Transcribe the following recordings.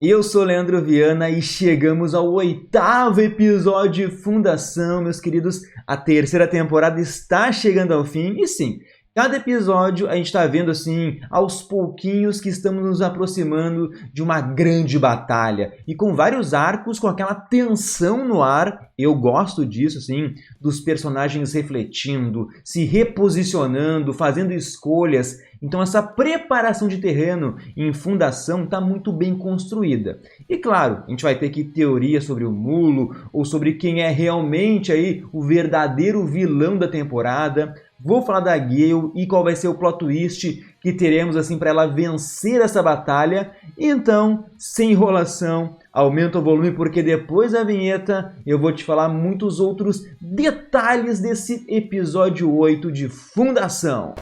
Eu sou Leandro Viana e chegamos ao 8º episódio de Fundação, meus queridos. A terceira temporada está chegando ao fim e sim, cada episódio a gente está vendo assim, aos pouquinhos que estamos nos aproximando de uma grande batalha. E com vários arcos, com aquela tensão no ar, eu gosto disso assim, dos personagens refletindo, se reposicionando, fazendo escolhas. Então essa preparação de terreno em Fundação está muito bem construída. E claro, a gente vai ter que teoria sobre o Mulo, ou sobre quem é realmente aí o verdadeiro vilão da temporada. Vou falar da Gale e qual vai ser o plot twist que teremos assim para ela vencer essa batalha. Então, sem enrolação, aumenta o volume porque depois da vinheta eu vou te falar muitos outros detalhes desse episódio 8 de Fundação.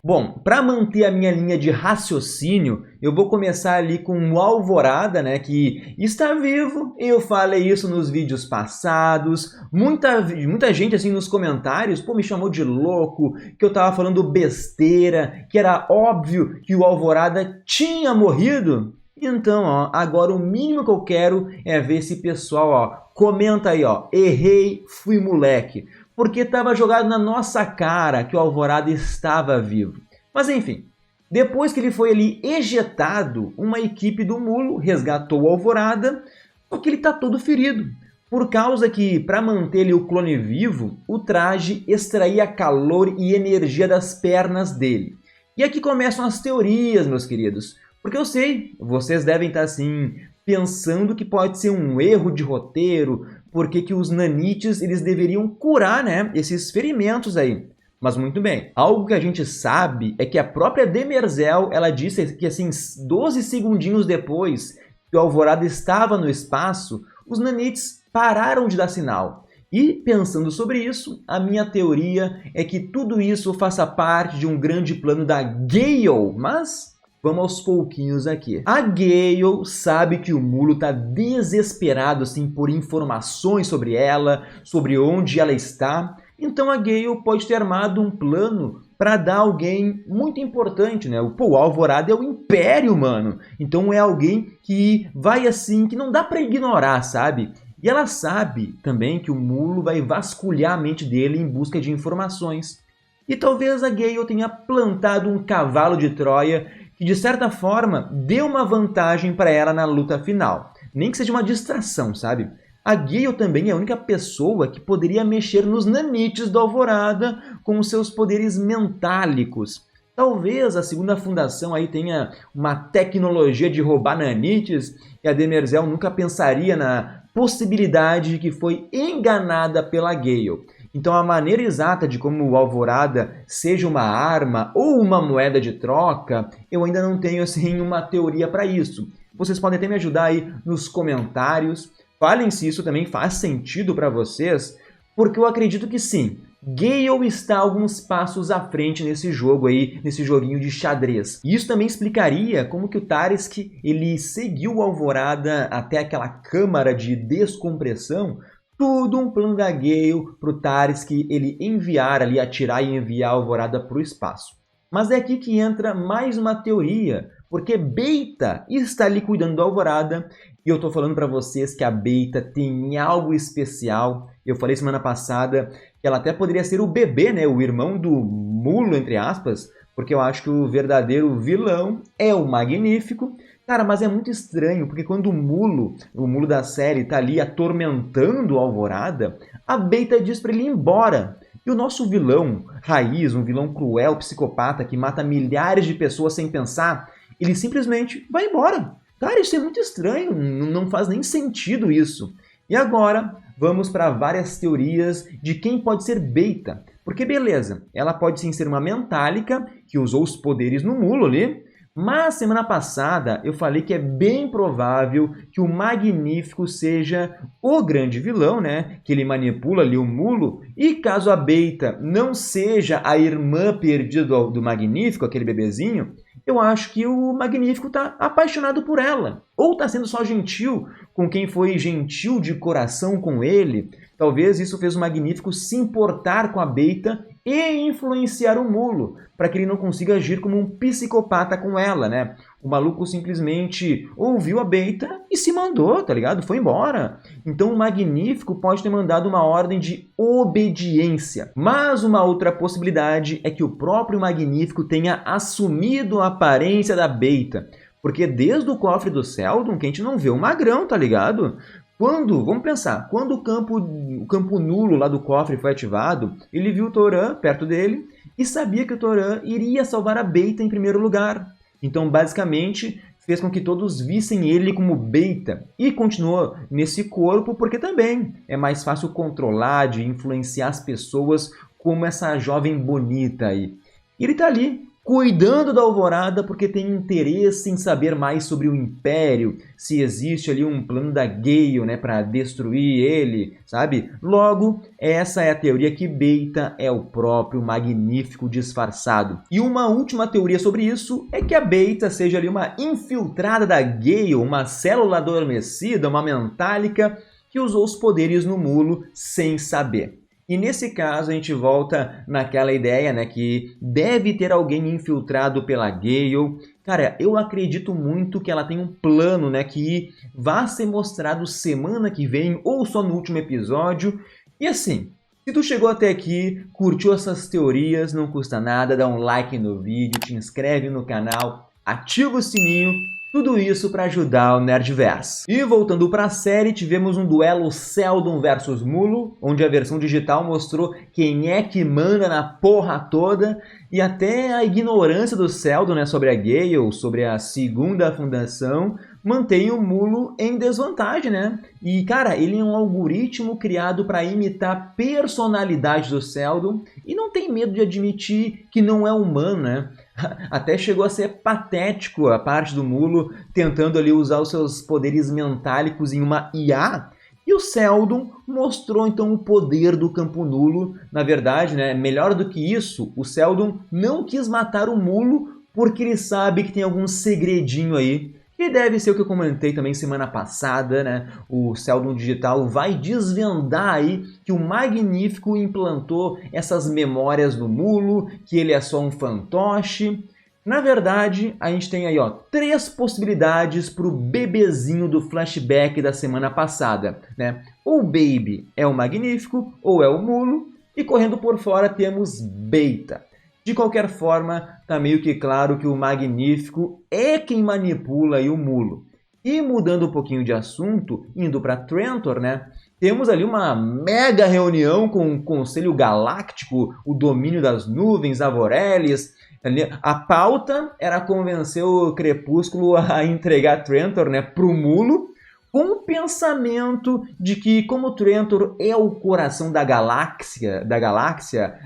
Bom, para manter a minha linha de raciocínio, eu vou começar ali com o Alvorada, né, que está vivo. Eu falei isso nos vídeos passados. Muita gente assim nos comentários, me chamou de louco, que eu tava falando besteira, que era óbvio que o Alvorada tinha morrido. Então, agora o mínimo que eu quero é ver esse pessoal, comenta aí, errei, fui moleque. Porque estava jogado na nossa cara que o Alvorada estava vivo. Mas enfim, depois que ele foi ali ejetado, uma equipe do Mulo resgatou o Alvorada, porque ele está todo ferido. Por causa que, para manter ele o clone vivo, o traje extraía calor e energia das pernas dele. E aqui começam as teorias, meus queridos. Porque eu sei, vocês devem estar assim, pensando que pode ser um erro de roteiro, porque que os nanites eles deveriam curar, né, esses ferimentos aí. Mas muito bem, algo que a gente sabe é que a própria Demerzel, ela disse que assim, 12 segundinhos depois que o Alvorada estava no espaço, os nanites pararam de dar sinal. E pensando sobre isso, a minha teoria é que tudo isso faça parte de um grande plano da Gale, mas vamos aos pouquinhos aqui. A Gale sabe que o Mulo está desesperado assim, por informações sobre ela, sobre onde ela está. Então a Gale pode ter armado um plano para dar alguém muito importante, né? O Alvorada é o Império, mano. Então é alguém que vai assim, que não dá para ignorar, sabe? E ela sabe também que o Mulo vai vasculhar a mente dele em busca de informações. E talvez a Gale tenha plantado um cavalo de Troia que de certa forma deu uma vantagem para ela na luta final. Nem que seja uma distração, sabe? A Gale também é a única pessoa que poderia mexer nos nanites do Alvorada com os seus poderes mentálicos. Talvez a segunda fundação aí tenha uma tecnologia de roubar nanites e a Demerzel nunca pensaria na possibilidade de que foi enganada pela Gale. Então a maneira exata de como o Alvorada seja uma arma ou uma moeda de troca, eu ainda não tenho assim uma teoria para isso. Vocês podem até me ajudar aí nos comentários. Falem se isso também faz sentido para vocês, porque eu acredito que sim. Gale está alguns passos à frente nesse jogo aí, nesse joguinho de xadrez. E isso também explicaria como que o Tarisk ele seguiu o Alvorada até aquela câmara de descompressão. Tudo um plano da Gale para o Tarisk ele enviar ali, atirar e enviar a Alvorada para o espaço. Mas é aqui que entra mais uma teoria, porque Beita está ali cuidando da Alvorada e eu estou falando para vocês que a Beita tem algo especial. Eu falei semana passada que ela até poderia ser o bebê, né, o irmão do Mulo, entre aspas, porque eu acho que o verdadeiro vilão é o Magnífico. Cara, mas é muito estranho, porque quando o Mulo da série tá ali atormentando o Alvorada, a Beita diz para ele ir embora. E o nosso vilão raiz, um vilão cruel, psicopata, que mata milhares de pessoas sem pensar, ele simplesmente vai embora. Cara, isso é muito estranho, não faz nem sentido isso. E agora, vamos para várias teorias de quem pode ser Beita. Porque beleza, ela pode sim ser uma mentálica, que usou os poderes no Mulo ali, mas semana passada eu falei que é bem provável que o Magnífico seja o grande vilão, né? Que ele manipula ali o Mulo. E caso a Beita não seja a irmã perdida do Magnífico, aquele bebezinho, eu acho que o Magnífico está apaixonado por ela. Ou está sendo só gentil com quem foi gentil de coração com ele. Talvez isso fez o Magnífico se importar com a Beita e influenciar o mulo, para que ele não consiga agir como um psicopata com ela, né? O maluco simplesmente ouviu a Beta e se mandou, tá ligado? Foi embora. Então o Magnífico pode ter mandado uma ordem de obediência. Mas uma outra possibilidade é que o próprio Magnífico tenha assumido a aparência da Beta. Porque desde o cofre do Seldon que a gente não vê o Magrão, tá ligado? Vamos pensar, quando o campo nulo lá do cofre foi ativado, ele viu o Toran perto dele e sabia que o Toran iria salvar a Beta em primeiro lugar. Então, basicamente, fez com que todos vissem ele como Beta e continuou nesse corpo porque também é mais fácil controlar, de influenciar as pessoas como essa jovem bonita aí. E ele tá ali, cuidando da Alvorada porque tem interesse em saber mais sobre o Império, se existe ali um plano da Gale, né, para destruir ele, sabe? Logo, essa é a teoria que Beta é o próprio Magnífico disfarçado. E uma última teoria sobre isso é que a Beta seja ali uma infiltrada da Gale, uma célula adormecida, uma mentálica que usou os poderes no mulo sem saber. E nesse caso a gente volta naquela ideia, né, que deve ter alguém infiltrado pela Gale. Cara, eu acredito muito que ela tem um plano, né, que vai ser mostrado semana que vem ou só no último episódio. E assim, se tu chegou até aqui, curtiu essas teorias, não custa nada, dá um like no vídeo, te inscreve no canal, ativa o sininho. Tudo isso para ajudar o Nerdverse. E voltando para a série, tivemos um duelo Seldon versus Mulo, onde a versão digital mostrou quem é que manda na porra toda, e até a ignorância do Seldon, né, sobre a Gale, sobre a segunda fundação, mantém o Mulo em desvantagem, né? E, cara, ele é um algoritmo criado para imitar a personalidade do Seldon e não tem medo de admitir que não é humano, né? Até chegou a ser patético a parte do Mulo tentando ali usar os seus poderes mentálicos em uma IA. E o Seldon mostrou então o poder do campo nulo. Na verdade, né, melhor do que isso, o Seldon não quis matar o Mulo porque ele sabe que tem algum segredinho aí. E deve ser o que eu comentei também semana passada, né? O Seldon Digital vai desvendar aí que o Magnífico implantou essas memórias do Mulo, que ele é só um fantoche. Na verdade, a gente tem aí, ó, 3 possibilidades para o bebezinho do flashback da semana passada, né? Ou o Baby é o Magnífico, ou é o Mulo, e correndo por fora temos Beta. De qualquer forma, tá meio que claro que o Magnífico é quem manipula aí o Mulo. E mudando um pouquinho de assunto, indo para Trantor, né? Temos ali uma mega reunião com o Conselho Galáctico, o domínio das nuvens, Avorelis. A pauta era convencer o Crepúsculo a entregar Trantor, né, pro Mulo, com o pensamento de que, como Trantor é o coração da galáxia,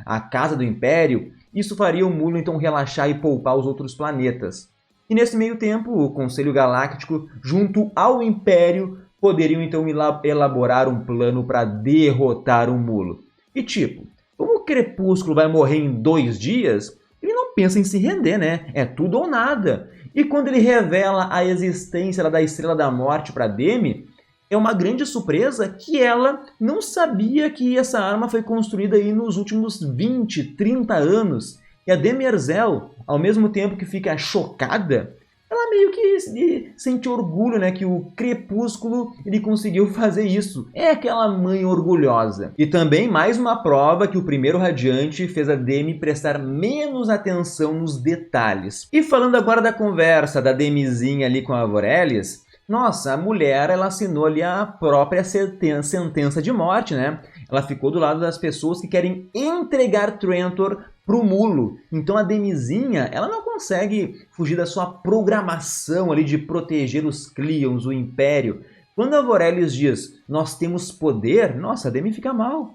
a casa do Império, isso faria o Mulo então relaxar e poupar os outros planetas. E nesse meio tempo, o Conselho Galáctico, junto ao Império, poderiam então elaborar um plano para derrotar o Mulo. E tipo, como o Crepúsculo vai morrer em 2 dias, ele não pensa em se render, né? É tudo ou nada. E quando ele revela a existência da Estrela da Morte para Demi, é uma grande surpresa que ela não sabia que essa arma foi construída aí nos últimos 20, 30 anos. E a Demi Erzel, ao mesmo tempo que fica chocada, ela meio que sente orgulho, né, que o Crepúsculo ele conseguiu fazer isso. É aquela mãe orgulhosa. E também mais uma prova que o primeiro Radiante fez a Demi prestar menos atenção nos detalhes. E falando agora da conversa da Demizinha ali com a Avorelis, nossa, a mulher ela assinou ali a própria sentença de morte, né? Ela ficou do lado das pessoas que querem entregar Trantor pro Mulo. Então a Demizinha, ela não consegue fugir da sua programação ali de proteger os Cleons, o Império. Quando a Avorelis diz, nós temos poder, nossa, a Demi fica mal.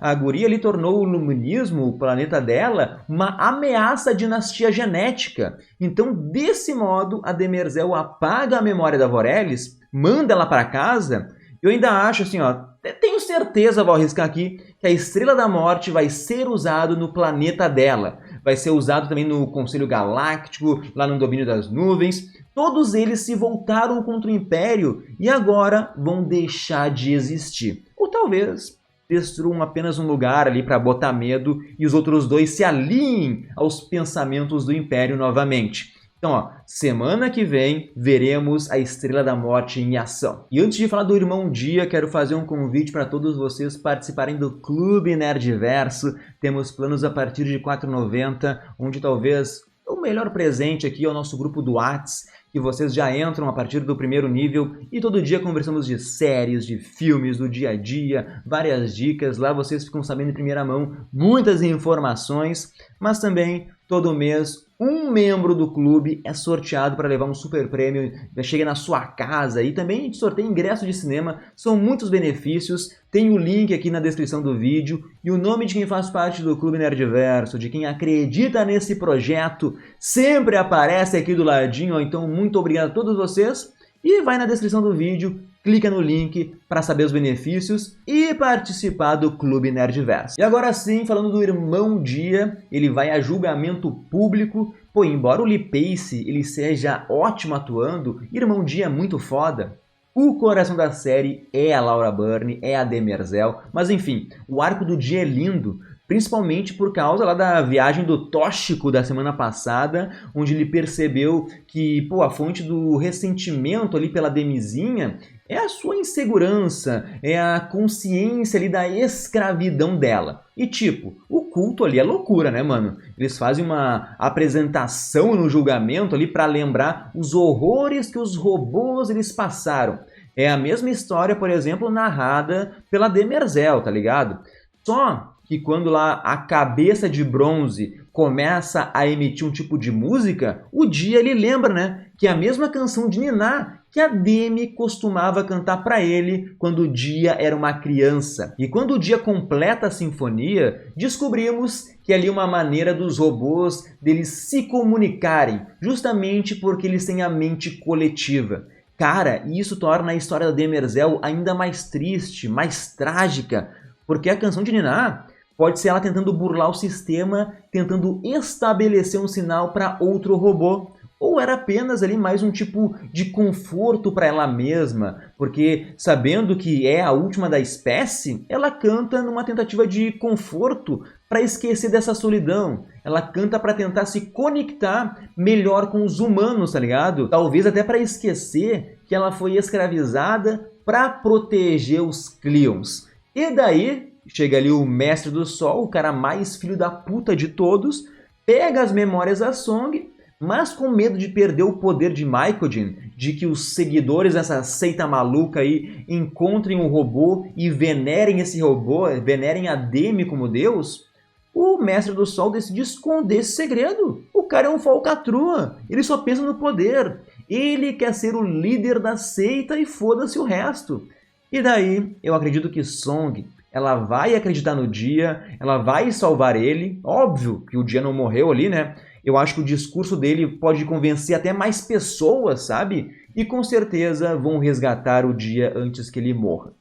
A guria ali tornou o Luminismo, o planeta dela, uma ameaça à dinastia genética. Então, desse modo, a Demi Erzel apaga a memória da Avorelis, manda ela para casa. Eu ainda acho assim, ó, tenho certeza, vou arriscar aqui, que a Estrela da Morte vai ser usado no planeta dela. Vai ser usado também no Conselho Galáctico, lá no domínio das nuvens. Todos eles se voltaram contra o Império e agora vão deixar de existir. Ou talvez destruam apenas um lugar ali para botar medo e os outros dois se alinhem aos pensamentos do Império novamente. Então, ó, semana que vem veremos a Estrela da Morte em ação. E antes de falar do Irmão Dia, quero fazer um convite para todos vocês participarem do Clube Nerdverso. Temos planos a partir de R$ 4,90, onde talvez o melhor presente aqui é o nosso grupo do Whats, que vocês já entram a partir do primeiro nível e todo dia conversamos de séries, de filmes, do dia a dia, várias dicas. Lá vocês ficam sabendo em primeira mão muitas informações, mas também todo mês um membro do clube é sorteado para levar um super prêmio, chega na sua casa, e também a gente sorteia ingresso de cinema, são muitos benefícios, tem o link aqui na descrição do vídeo, e o nome de quem faz parte do Clube Nerdverso, de quem acredita nesse projeto, sempre aparece aqui do ladinho, então muito obrigado a todos vocês, e vai na descrição do vídeo, clica no link para saber os benefícios e participar do Clube Nerdverso. E agora sim, falando do Irmão Dia, ele vai a julgamento público. Pô, embora o Lee Pace ele seja ótimo atuando, Irmão Dia é muito foda. O coração da série é a Laura Byrne, é a Demerzel, mas enfim, o arco do Dia é lindo, principalmente por causa lá da viagem do Tóxico da semana passada, onde ele percebeu que, pô, a fonte do ressentimento ali pela Demizinha é a sua insegurança, é a consciência ali da escravidão dela. E tipo, o culto ali é loucura, né, mano? Eles fazem uma apresentação no julgamento ali para lembrar os horrores que os robôs eles passaram. É a mesma história, por exemplo, narrada pela Demerzel, tá ligado? Só que quando lá a cabeça de bronze começa a emitir um tipo de música, o Dia ele lembra, né, que é a mesma canção de Niná que a Demi costumava cantar para ele quando o Dia era uma criança. E quando o Dia completa a sinfonia, descobrimos que ali é uma maneira dos robôs deles se comunicarem, justamente porque eles têm a mente coletiva. Cara, isso torna a história da Demerzel ainda mais triste, mais trágica, porque a canção de Niná pode ser ela tentando burlar o sistema, tentando estabelecer um sinal para outro robô. Ou era apenas ali mais um tipo de conforto para ela mesma, porque sabendo que é a última da espécie, ela canta numa tentativa de conforto para esquecer dessa solidão. Ela canta para tentar se conectar melhor com os humanos, tá ligado? Talvez até para esquecer que ela foi escravizada para proteger os Cleons. E daí chega ali o Mestre do Sol, o cara mais filho da puta de todos, pega as memórias da Song, mas com medo de perder o poder de Mycojin, de que os seguidores dessa seita maluca aí encontrem um robô e venerem esse robô, venerem a Demi como Deus, o Mestre do Sol decide esconder esse segredo. O cara é um falcatrua, ele só pensa no poder, ele quer ser o líder da seita e foda-se o resto. E daí eu acredito que Song ela vai acreditar no Dia, ela vai salvar ele, óbvio que o Dia não morreu ali, né? Eu acho que o discurso dele pode convencer até mais pessoas, sabe? E com certeza vão resgatar o Dia antes que ele morra.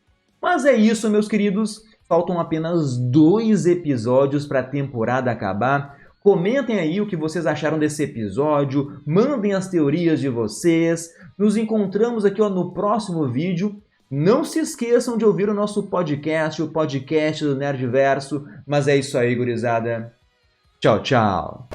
Mas é isso, meus queridos. Faltam apenas 2 episódios para a temporada acabar. Comentem aí o que vocês acharam desse episódio. Mandem as teorias de vocês. Nos encontramos aqui ó, no próximo vídeo. Não se esqueçam de ouvir o nosso podcast, o podcast do Nerdverso. Mas é isso aí, gurizada. Tchau, tchau.